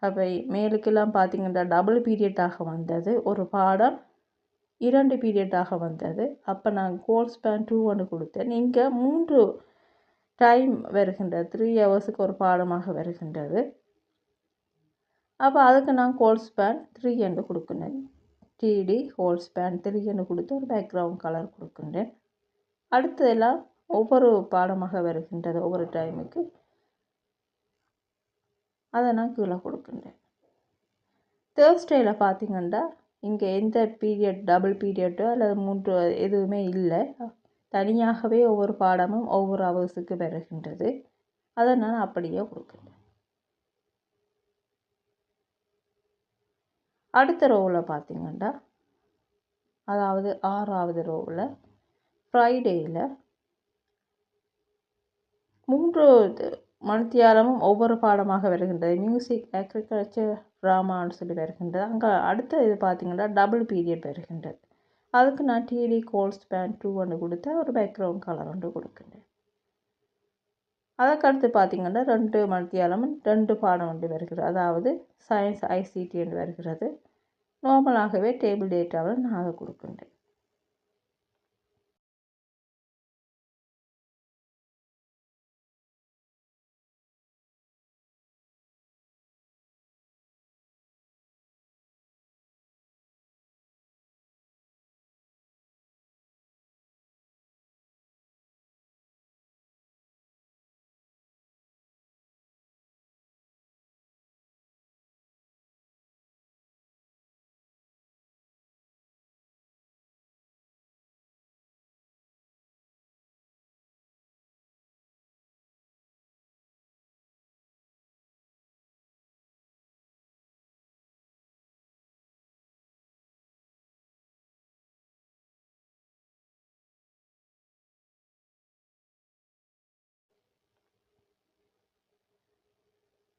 அவை மேலுக்கெல்லாம் பார்த்திங்கன்னா டபுள் பீரியட்டாக வந்தது. ஒரு பாடம் 2 பீரியட்டாக வந்தது. அப்போ நான் கோல் ஸ்பேன் 2 ஒன்று கொடுத்தேன். இங்கே 3 டைம் வருகின்றது. 3 ஹவர்ஸுக்கு ஒரு பாடமாக வருகின்றது. அப்போ அதுக்கு நான் கோல் ஸ்பேன் 3 என்று கொடுக்கின்றேன். டிடி ஹோல் ஸ்பேன் 3 என்று கொடுத்து ஒரு பேக்ரவுண்ட் கலர் கொடுக்கின்றேன். அடுத்ததெல்லாம் ஒவ்வொரு பாடமாக வருகின்றது. ஒவ்வொரு டைமுக்கு அதை நான் கீழே கொடுக்கின்றேன். தேர்ஸ்டேயில் பார்த்திங்கன்னா இங்கே எந்த பீரியட் டபுள் பீரியட்டோ அல்லது 3 எதுவுமே இல்லை. தனியாகவே ஒவ்வொரு பாடமும் ஒவ்வொரு ஹவர்ஸுக்கு வருகின்றது. அதை நான் அப்படியே கொடுக்குறேன். அடுத்த ரோவில் பார்த்திங்கன்னா அதாவது 6வது ரோவில் ஃப்ரைடேயில் 3 மணித்தியாலமும் ஒவ்வொரு பாடமாக வருகின்றது. மியூசிக், அக்ரிகல்ச்சர், ட்ராமான்னு சொல்லி வருகின்றது. அங்கே அடுத்த இது பார்த்திங்கன்னா டபுள் பீரியட் வருகின்றது. அதுக்கு நான் டிடி கோல் ஸ்பேன் 2 ஒன்று கொடுத்து ஒரு பேக்ரவுண்ட் கலர் ஒன்று கொடுக்கின்றேன். அதுக்கடுத்து பார்த்திங்கன்னா 2 மணித்தியாலமும் 2 பாடம் ஒன்று வருகிறது. அதாவது சயின்ஸ் ஐசிடி என்று வருகிறது. நார்மலாகவே டேபிள் டேட்டாவில் நான் அதை கொடுக்கின்றேன்.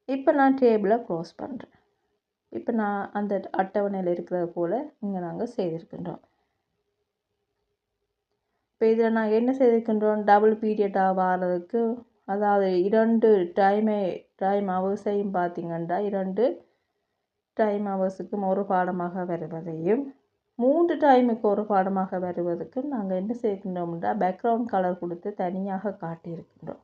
இப்போ நான் டேபிளை க்ளோஸ் பண்ணுறேன். இப்போ நான் அந்த அட்டவணையில் இருக்கிறது போல் இங்கே நாங்கள் செய்திருக்கின்றோம். இப்போ இதில் நாங்கள் என்ன செய்திருக்கின்றோம், டபுள் பீரியட்டாக வாரதுக்கு அதாவது 2 டைம் ஹவர்ஸையும் பார்த்திங்கன்னா 2 டைம் ஹவர்ஸுக்கும் ஒரு பாடமாக வருவதையும் 3 டைமுக்கு ஒரு பாடமாக வருவதற்கு நாங்கள் என்ன செய்கின்றோம்னா பேக்ரவுண்ட் கலர் கொடுத்து தனியாக காட்டியிருக்கின்றோம்.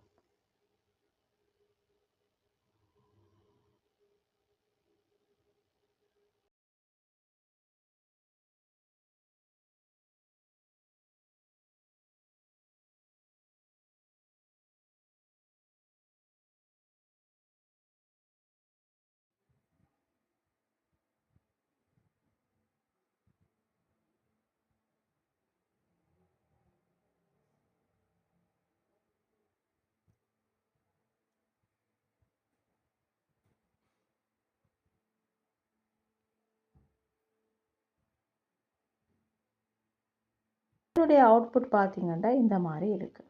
இதனுடைய அவுட்புட் பார்த்திங்கன்னா இந்த மாதிரி இருக்குது.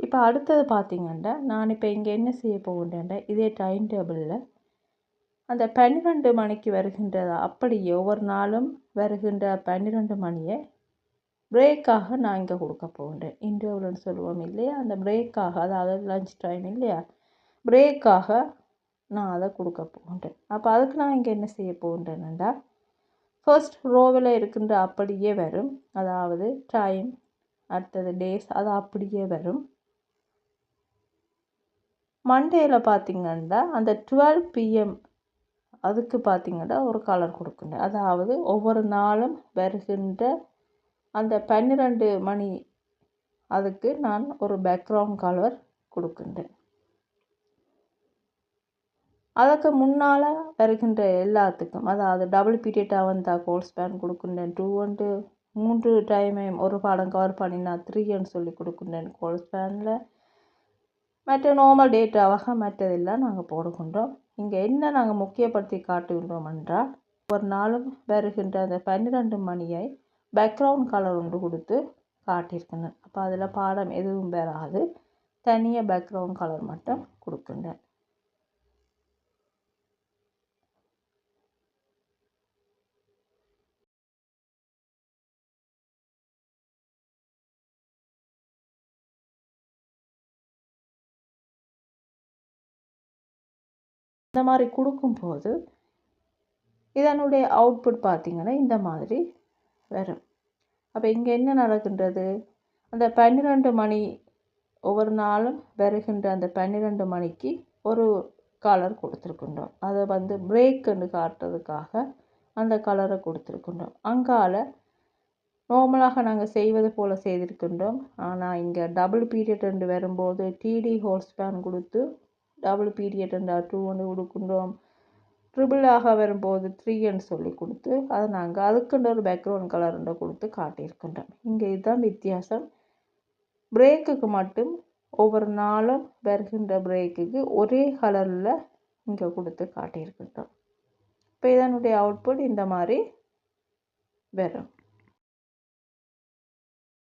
இப்போ அடுத்தது பார்த்திங்கன்னா நான் இப்போ இங்கே என்ன செய்ய போகின்றேன்டா இதே டைம் டேபிளில் அந்த 12 மணிக்கு வருகின்றது அப்படியே ஒவ்வொரு நாளும் வருகின்ற 12 மணியை பிரேக்காக நான் இங்கே கொடுக்க போகின்றேன். இன்டர்வல்னு சொல்லுவோம் இல்லையா, அந்த பிரேக்காக அதாவது லஞ்ச் டைம் இல்லையா, பிரேக்காக நான் அதை கொடுக்க போகின்றேன். அப்போ அதுக்கு நான் இங்கே என்ன செய்ய போகின்றேன்டா ஃபர்ஸ்ட் ரோவில் இருக்கின்ற அப்படியே வரும். அதாவது டைம் அடுத்தது டேஸ் அது அப்படியே வரும். மண்டேயில் பார்த்திங்கன்னா அந்த 12 PM அதுக்கு பார்த்திங்கன்னா ஒரு கலர் கொடுக்குறேன். அதாவது ஒவ்வொரு நாளும் வருகின்ற அந்த 12 மணி அதுக்கு நான் ஒரு பேக்ரவுண்ட் கலர் கொடுக்கின்றேன். அதுக்கு முன்னால் வருகின்ற எல்லாத்துக்கும், அதாவது டபுள் பீரியடாக வந்தால் கோல் ஸ்பேன் கொடுக்கின்றேன் 2 3 டைமையும் ஒரு பாடம் கவர் பண்ணினா 3ன்னு சொல்லி கொடுக்கின்றேன் கோல் ஸ்பேனில். மற்ற நார்மல் டேட்டாவாக மற்றதெல்லாம் நாங்கள் போடுகின்றோம். இங்கே என்ன நாங்கள் முக்கியப்படுத்தி காட்டுகின்றோம் என்றால், ஒரு நாளும் வருகின்ற அந்த 12 மணியை பேக்ரவுண்ட் கலர் ஒன்று கொடுத்து காட்டியிருக்கேன். அப்போ அதில் பாடம் எதுவும் வராது, தனியாக பேக்ரவுண்ட் கலர் மட்டும் கொடுக்கின்றேன். இந்த மாதிரி கொடுக்கும்போது இதனுடைய அவுட்புட் பார்த்திங்கன்னா இந்த மாதிரி வரும். அப்போ இங்கே என்ன நடக்கின்றது, அந்த 12 மணி ஒவ்வொரு நாளும் வருகின்ற அந்த 12 மணிக்கு ஒரு கலர் கொடுத்துருக்கின்றோம். அதை பிரேக்குன்னு காட்டுறதுக்காக அந்த கலரை கொடுத்துருக்கின்றோம். அங்கால நார்மலாக நாங்கள் செய்வது போல் செய்திருக்கின்றோம். ஆனால் இங்கே டபுள் பீரியட் என்று வரும்போது டிடி ஹோல் ஸ்பேன் கொடுத்து டபுள் பீரியட் என்றால் 2 கொடுக்கின்றோம். ட்ரிபிளாக வரும்போது 3ன்னு சொல்லி கொடுத்து அதை நாங்கள் அதுக்குன்ற ஒரு பேக்ரவுண்ட் கலர் கொடுத்து காட்டியிருக்கின்றோம். இங்கே இதுதான் வித்தியாசம். பிரேக்குக்கு மட்டும் ஒவ்வொரு நாளும் வருகின்ற பிரேக்குக்கு ஒரே கலரில் இங்கே கொடுத்து காட்டியிருக்கின்றோம். இப்போ இதனுடைய அவுட்புட் இந்த மாதிரி வரும்.